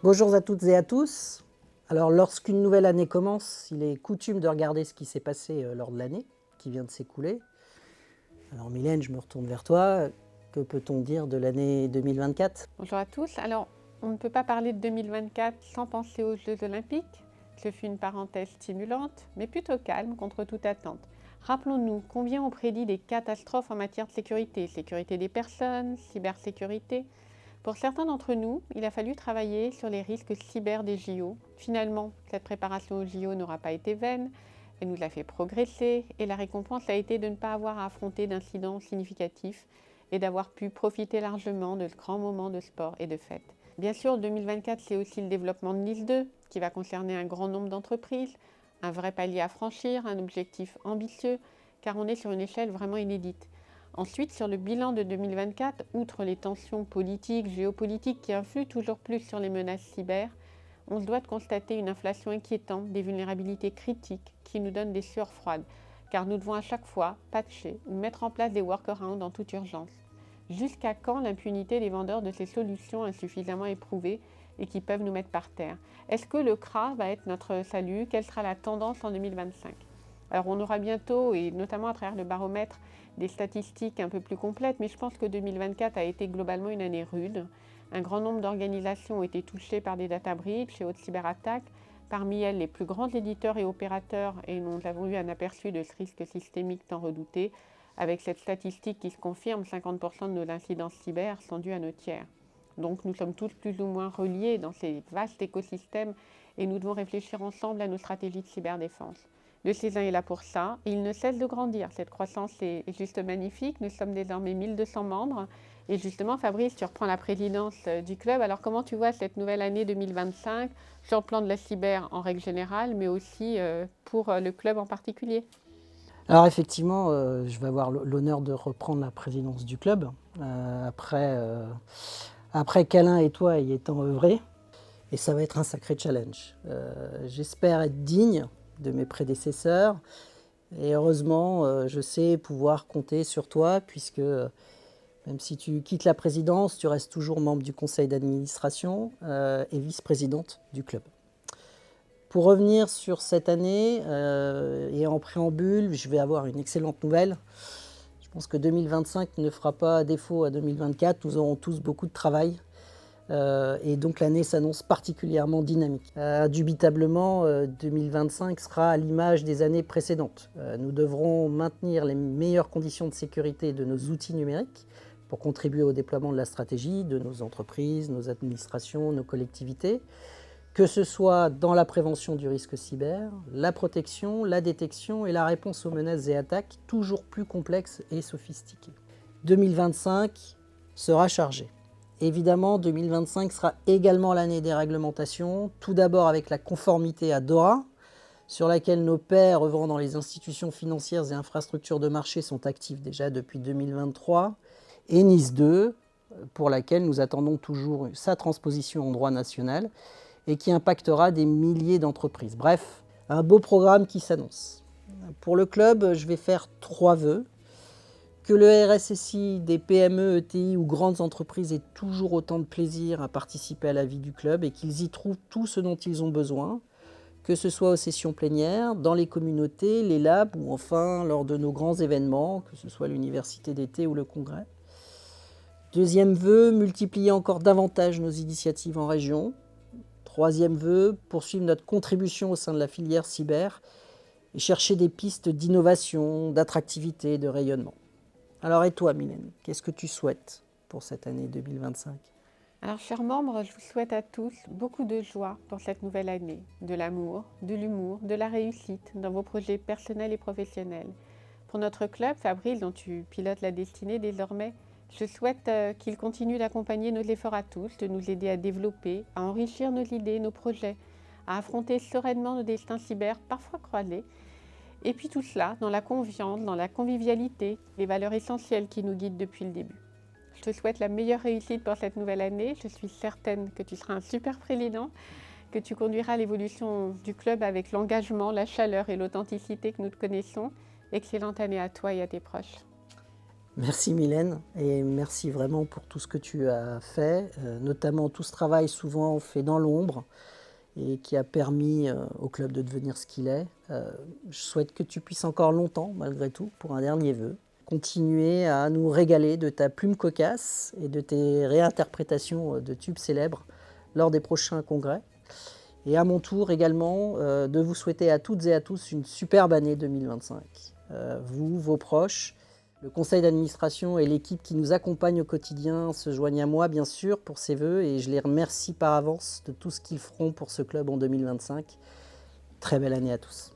Bonjour à toutes et à tous. Alors, lorsqu'une nouvelle année commence, il est coutume de regarder ce qui s'est passé lors de l'année qui vient de s'écouler. Alors, Mylène, je me retourne vers toi. Que peut-on dire de l'année 2024? Bonjour à tous. Alors, on ne peut pas parler de 2024 sans penser aux Jeux Olympiques. Ce fut une parenthèse stimulante, mais plutôt calme contre toute attente. Rappelons-nous combien on prédit des catastrophes en matière de sécurité, sécurité des personnes, cybersécurité. Pour certains d'entre nous, il a fallu travailler sur les risques cyber des JO. Finalement, cette préparation aux JO n'aura pas été vaine, elle nous a fait progresser et la récompense a été de ne pas avoir à affronter d'incidents significatifs et d'avoir pu profiter largement de ce grand moment de sport et de fête. Bien sûr, 2024, c'est aussi le développement de Nice 2, qui va concerner un grand nombre d'entreprises, un vrai palier à franchir, un objectif ambitieux, car on est sur une échelle vraiment inédite. Ensuite, sur le bilan de 2024, outre les tensions politiques, géopolitiques qui influent toujours plus sur les menaces cyber, on se doit de constater une inflation inquiétante, des vulnérabilités critiques qui nous donnent des sueurs froides, car nous devons à chaque fois patcher ou mettre en place des workarounds en toute urgence. Jusqu'à quand l'impunité des vendeurs de ces solutions insuffisamment éprouvées et qui peuvent nous mettre par terre? Est-ce que le CRA va être notre salut? Quelle sera la tendance en 2025? Alors on aura bientôt, et notamment à travers le baromètre, des statistiques un peu plus complètes, mais je pense que 2024 a été globalement une année rude. Un grand nombre d'organisations ont été touchées par des data breaches et autres cyberattaques, parmi elles les plus grands éditeurs et opérateurs, et nous avons eu un aperçu de ce risque systémique tant redouté, avec cette statistique qui se confirme, 50% de nos incidences cyber sont dues à nos tiers. Donc nous sommes tous plus ou moins reliés dans ces vastes écosystèmes et nous devons réfléchir ensemble à nos stratégies de cyberdéfense. Le CESIN est là pour ça et il ne cesse de grandir. Cette croissance est juste magnifique. Nous sommes désormais 1200 membres. Et justement, Fabrice, tu reprends la présidence du club. Alors comment tu vois cette nouvelle année 2025 sur le plan de la cyber en règle générale, mais aussi pour le club en particulier? Alors, effectivement, je vais avoir l'honneur de reprendre la présidence du club après qu'Alain et toi y étant œuvrés. Et ça va être un sacré challenge. J'espère être digne de mes prédécesseurs. Et heureusement, je sais pouvoir compter sur toi, puisque même si tu quittes la présidence, tu restes toujours membre du conseil d'administration et vice-présidente du club. Pour revenir sur cette année, et en préambule, je vais avoir une excellente nouvelle. Je pense que 2025 ne fera pas défaut à 2024. Nous aurons tous beaucoup de travail. Et donc l'année s'annonce particulièrement dynamique. Indubitablement, 2025 sera à l'image des années précédentes. Nous devrons maintenir les meilleures conditions de sécurité de nos outils numériques pour contribuer au déploiement de la stratégie de nos entreprises, nos administrations, nos collectivités, que ce soit dans la prévention du risque cyber, la protection, la détection et la réponse aux menaces et attaques toujours plus complexes et sophistiquées. 2025 sera chargé. Évidemment, 2025 sera également l'année des réglementations, tout d'abord avec la conformité à DORA, sur laquelle nos pairs œuvrant dans les institutions financières et infrastructures de marché sont actifs déjà depuis 2023, et NIS 2, pour laquelle nous attendons toujours sa transposition en droit national, et qui impactera des milliers d'entreprises. Bref, un beau programme qui s'annonce. Pour le club, je vais faire 3 vœux. Que le RSSI des PME, ETI ou grandes entreprises aient toujours autant de plaisir à participer à la vie du club et qu'ils y trouvent tout ce dont ils ont besoin, que ce soit aux sessions plénières, dans les communautés, les labs ou enfin lors de nos grands événements, que ce soit l'université d'été ou le congrès. Deuxième vœu, multiplier encore davantage nos initiatives en région. Troisième vœu, poursuivre notre contribution au sein de la filière cyber et chercher des pistes d'innovation, d'attractivité, de rayonnement. Alors et toi, Mylène, qu'est-ce que tu souhaites pour cette année 2025? Alors, chers membres, je vous souhaite à tous beaucoup de joie pour cette nouvelle année, de l'amour, de l'humour, de la réussite dans vos projets personnels et professionnels. Pour notre club, Fabrice, dont tu pilotes la destinée désormais, je souhaite qu'il continue d'accompagner nos efforts à tous, de nous aider à développer, à enrichir nos idées, nos projets, à affronter sereinement nos destins cyber, parfois croisés. Et puis tout cela dans la confiance, dans la convivialité, les valeurs essentielles qui nous guident depuis le début. Je te souhaite la meilleure réussite pour cette nouvelle année. Je suis certaine que tu seras un super président, que tu conduiras l'évolution du club avec l'engagement, la chaleur et l'authenticité que nous te connaissons. Excellente année à toi et à tes proches. Merci Mylène et merci vraiment pour tout ce que tu as fait, notamment tout ce travail souvent fait dans l'ombre et qui a permis au club de devenir ce qu'il est. Je souhaite que tu puisses encore longtemps, malgré tout, pour un dernier vœu, continuer à nous régaler de ta plume cocasse et de tes réinterprétations de tubes célèbres lors des prochains congrès. Et à mon tour également, de vous souhaiter à toutes et à tous une superbe année 2025. Vous, vos proches, le conseil d'administration et l'équipe qui nous accompagne au quotidien se joignent à moi, bien sûr, pour ces vœux et je les remercie par avance de tout ce qu'ils feront pour ce club en 2025. Très belle année à tous.